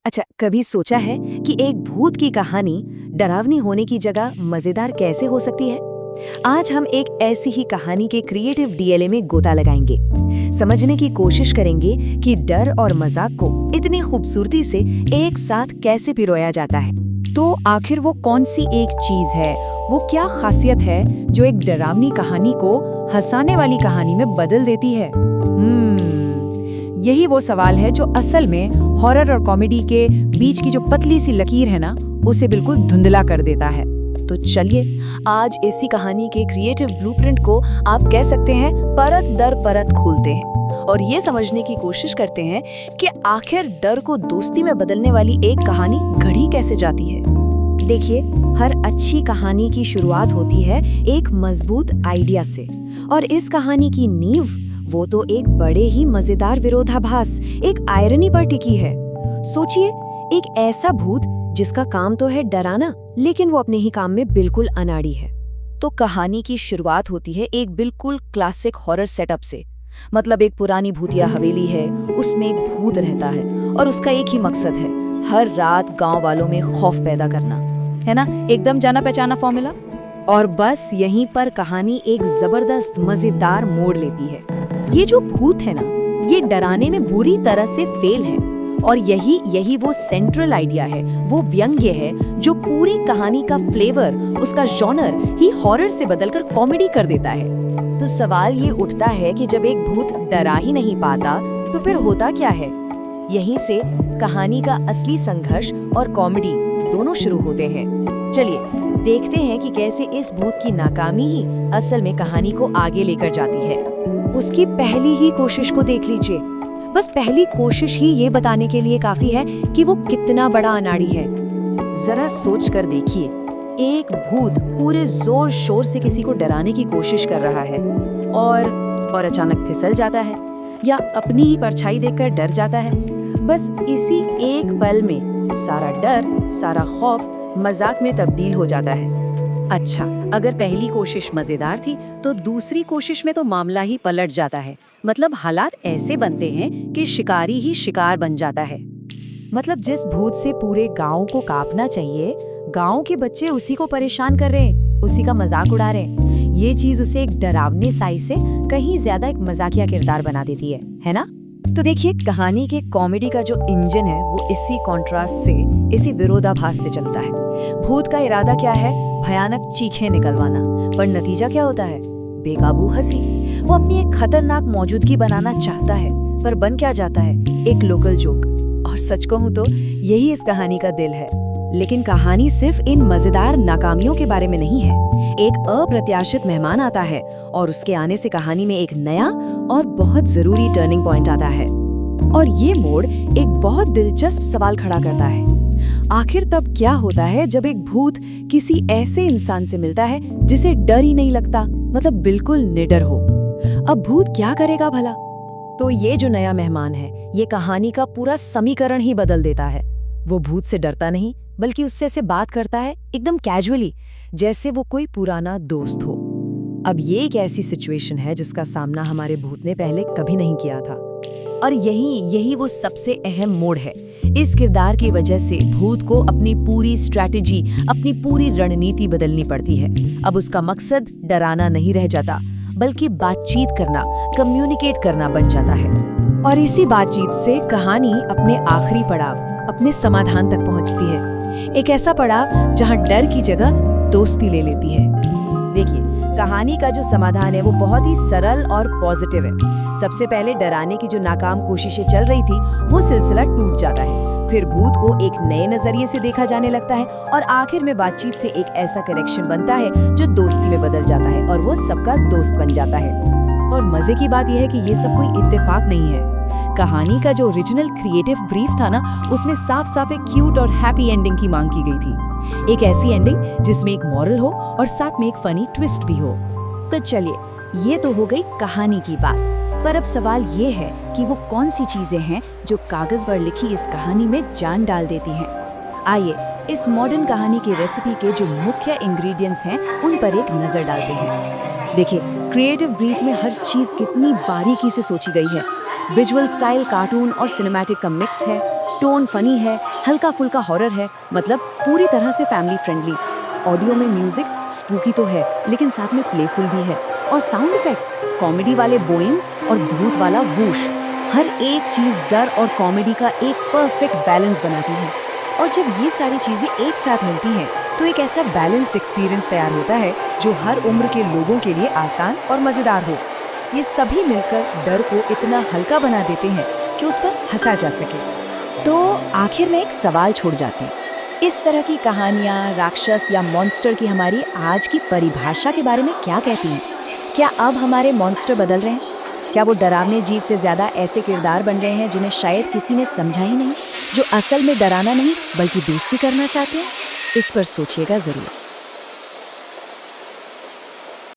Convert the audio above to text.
अच्छा, कभी सोचा है कि एक भूत की कहानी डरावनी होने की जगह मजेदार कैसे हो सकती है? आज हम एक ऐसी ही कहानी के क्रिएटिव डीएलए में गोता लगाएंगे। समझने की कोशिश करेंगे कि डर और मजाक को इतनी खूबसूरती से एक साथ कैसे पिरोया जाता है। तो आखिर वो कौन सी एक चीज है, वो क्या खासियत है जो एक डरावनी कहानी को हंसाने वाली कहानी में बदल देती है? यही वो सवाल है जो असल में हॉरर और कॉमेडी के बीच की जो पतली सी लकीर है ना, उसे बिल्कुल धुंधला कर देता है। तो चलिए आज इसी कहानी के क्रिएटिव ब्लूप्रिंट को आप कह सकते हैं परत दर परत खोलते हैं और ये समझने की कोशिश करते हैं कि आखिर डर को दोस्ती में बदलने वाली एक कहानी गढ़ी कैसे जाती है। देखिए, हर अच्छी कहानी की शुरुआत होती है एक मजबूत आइडिया से, और इस कहानी की नींव वो तो एक बड़े ही मजेदार विरोधाभास, एक आयरनी पर टिकी है। सोचिए, एक ऐसा भूत जिसका काम तो है डराना, लेकिन वो अपने ही काम में बिल्कुल अनाड़ी है। तो कहानी की शुरुआत होती है एक बिल्कुल क्लासिक हॉरर सेटअप से। मतलब एक पुरानी भूतिया हवेली है, उसमें एक भूत रहता है और उसका एक ही मकसद है, हर रात गांव वालों में खौफ पैदा करना, है ना? एकदम जाना पहचाना फॉर्मूला। और बस यहीं पर कहानी एक जबरदस्त मजेदार मोड़ लेती है। ये जो भूत है ना, ये डराने में बुरी तरह से फेल है, और यही वो सेंट्रल आइडिया है, वो व्यंग्य है जो पूरी कहानी का फ्लेवर, उसका जॉनर ही हॉरर से बदलकर कॉमेडी कर देता है। तो सवाल ये उठता है कि जब एक भूत डरा ही नहीं पाता तो फिर होता क्या है? यहीं से कहानी का असली संघर्ष और कॉमेडी दोनों शुरू होते हैं। चलिए देखते हैं कि कैसे इस भूत की नाकामी ही असल में कहानी को आगे लेकर जाती है। उसकी पहली ही कोशिश को देख लीजिए। बस पहली कोशिश ही ये बताने के लिए काफी है कि वो कितना बड़ा अनाड़ी है। जरा सोच कर देखिए, एक भूत पूरे जोर शोर से किसी को डराने की कोशिश कर रहा है और अचानक फिसल जाता है या अपनी ही परछाई देखकर डर जाता है। बस इसी एक पल में सारा डर, सारा खौफ मजाक में तब्दील हो जाता है। अच्छा, अगर पहली कोशिश मजेदार थी तो दूसरी कोशिश में तो मामला ही पलट जाता है। मतलब हालात ऐसे बनते हैं कि शिकारी ही शिकार बन जाता है। मतलब जिस भूत से पूरे गांव को कांपना चाहिए, गांव के बच्चे उसी को परेशान कर रहे हैं, उसी का मजाक उड़ा रहे हैं। ये चीज उसे एक डरावने साई से कहीं ज्यादा एक मजाकिया किरदार बना देती है ना? तो देखिए, कहानी के कॉमेडी का जो इंजन है वो इसी कॉन्ट्रास्ट से, इसी विरोधाभास से चलता है। भूत का इरादा क्या है? भयानक चीखें निकलवाना, पर नतीजा क्या होता है? बेकाबू हंसी। वो अपनी एक खतरनाक मौजूदगी बनाना चाहता है, पर बन क्या जाता है? एक लोकल जोक। और सच कहूं तो यही इस कहानी का दिल है। लेकिन कहानी सिर्फ इन मजेदार नाकामियों के बारे में नहीं है। एक अप्रत्याशित मेहमान आता है और उसके आने से कहानी में एक नया और बहुत जरूरी टर्निंग पॉइंट आता है। और ये मोड़ एक बहुत दिलचस्प सवाल खड़ा करता है। आखिर तब क्या होता है जब एक भूत किसी ऐसे इंसान से मिलता है जिसे डर ही नहीं लगता, मतलब बिल्कुल निडर हो? अब भूत क्या करेगा भला? तो ये जो नया मेहमान है, ये कहानी का पूरा समीकरण ही बदल देता है। वो भूत से डरता नहीं, बल्कि उससे ऐसे बात करता है एकदम कैजुअली, जैसे वो कोई पुराना दोस्त हो। अब ये एक ऐसी सिचुएशन है जिसका सामना हमारे भूत ने पहले कभी नहीं किया था, और यही वो सबसे अहम मोड़ है। इस किरदार की वजह से भूत को अपनी पूरी स्ट्रैटेजी, अपनी पूरी रणनीति बदलनी पड़ती है। अब उसका मकसद डराना नहीं रह जाता, बल्कि बातचीत करना, कम्युनिकेट करना बन जाता है। और इसी बातचीत से कहानी अपने आखिरी पड़ाव, अपने समाधान तक पहुंचती है। एक ऐसा पड़ाव जहां डर की जगह दोस्ती ले लेती है। देखिए, कहानी का जो समाधान है वो बहुत ही सरल और पॉजिटिव है। सबसे पहले डराने की जो नाकाम कोशिशें चल रही थी, वो सिलसिला टूट जाता है। फिर भूत को एक नए नजरिए से देखा जाने लगता है, और आखिर में बातचीत से एक ऐसा कनेक्शन बनता है जो दोस्ती में बदल जाता है, और वो सबका दोस्त बन जाता है। और मजे की बात यह है कि ये सब कोई इत्तेफाक नहीं है। कहानी का जो ओरिजिनल क्रिएटिव ब्रीफ था ना, उसमें साफ साफ एक क्यूट और हैप्पी एंडिंग की मांग की गई थी। एक ऐसी एंडिंग जिसमें एक मॉरल हो और साथ में एक फनी ट्विस्ट भी हो। तो चलिए, ये तो हो गई कहानी की बात, पर अब सवाल ये है कि वो कौन सी चीजें हैं जो कागज पर लिखी इस कहानी में जान डाल देती हैं। आइए इस मॉडर्न कहानी की रेसिपी के जो मुख्य इंग्रेडिएंट्स हैं उन पर एक नजर डालते हैं। देखिए, क्रिएटिव ब्रीफ में हर चीज कितनी बारीकी से सोची गई है। विजुअल स्टाइल कार्टून और सिनेमैटिक का मिक्स है, टोन फनी है, हल्का फुल्का हॉरर है, मतलब पूरी तरह से फैमिली फ्रेंडली। ऑडियो में म्यूजिक स्पूकी तो है, लेकिन साथ में प्लेफुल भी है। और साउंड इफेक्ट्स, कॉमेडी वाले बोइंग्स और भूत वाला वूश, हर एक चीज डर और कॉमेडी का एक परफेक्ट बैलेंस बनाती है। और जब ये सारी चीजें एक साथ मिलती हैं, तो एक ऐसा बैलेंस्ड एक्सपीरियंस तैयार होता है जो हर उम्र के लोगों के लिए आसान और मजेदार हो। ये सभी मिलकर डर को इतना हल्का बना देते हैं कि उस पर हंसा जा सके। तो आखिर में एक सवाल छोड़ जाते हैं, इस तरह की कहानियाँ राक्षस या मॉन्स्टर की हमारी आज की परिभाषा के बारे में क्या कहती हैं? क्या अब हमारे मॉन्स्टर बदल रहे हैं? क्या वो डरावने जीव से ज्यादा ऐसे किरदार बन रहे हैं जिन्हें शायद किसी ने समझा ही नहीं, जो असल में डराना नहीं बल्कि दोस्ती करना चाहते हैं? इस पर सोचिएगा जरूर।